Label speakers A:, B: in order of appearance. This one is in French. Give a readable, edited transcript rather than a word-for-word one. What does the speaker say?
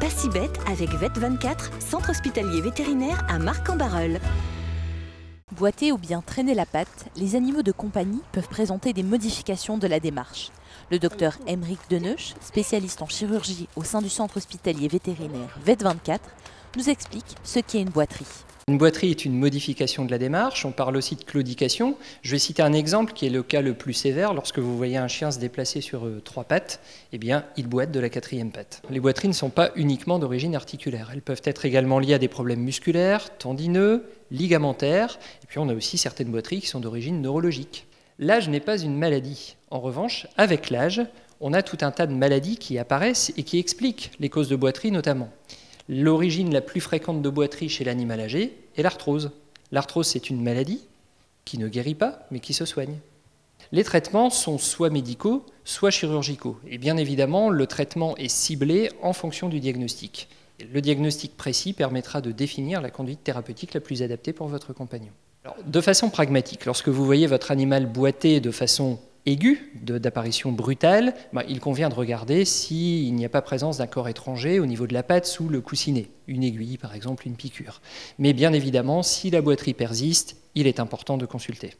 A: pas si bête avec Vet24, centre hospitalier vétérinaire à Marcq-en-Barœul.
B: Boiter ou bien traîner la patte, les animaux de compagnie peuvent présenter des modifications de la démarche. Le docteur Aymeric Deneuch, spécialiste en chirurgie au sein du centre hospitalier vétérinaire Vet24, nous explique ce qu'est une boiterie.
C: Une boiterie est une modification de la démarche, on parle aussi de claudication. Je vais citer un exemple qui est le cas le plus sévère. Lorsque vous voyez un chien se déplacer sur 3 pattes, eh bien, il boite de la 4e patte. Les boiteries ne sont pas uniquement d'origine articulaire. Elles peuvent être également liées à des problèmes musculaires, tendineux, ligamentaires. Et puis on a aussi certaines boiteries qui sont d'origine neurologique. L'âge n'est pas une maladie. En revanche, avec l'âge, on a tout un tas de maladies qui apparaissent et qui expliquent les causes de boiterie notamment. L'origine la plus fréquente de boiterie chez l'animal âgé est l'arthrose. L'arthrose, c'est une maladie qui ne guérit pas, mais qui se soigne. Les traitements sont soit médicaux, soit chirurgicaux. Et bien évidemment, le traitement est ciblé en fonction du diagnostic. Le diagnostic précis permettra de définir la conduite thérapeutique la plus adaptée pour votre compagnon. Alors, de façon pragmatique, lorsque vous voyez votre animal boiter de façon aiguë, d'apparition brutale, il convient de regarder s'il n'y a pas présence d'un corps étranger au niveau de la patte sous le coussinet, une aiguille par exemple, une piqûre. Mais bien évidemment, si la boiterie persiste, il est important de consulter.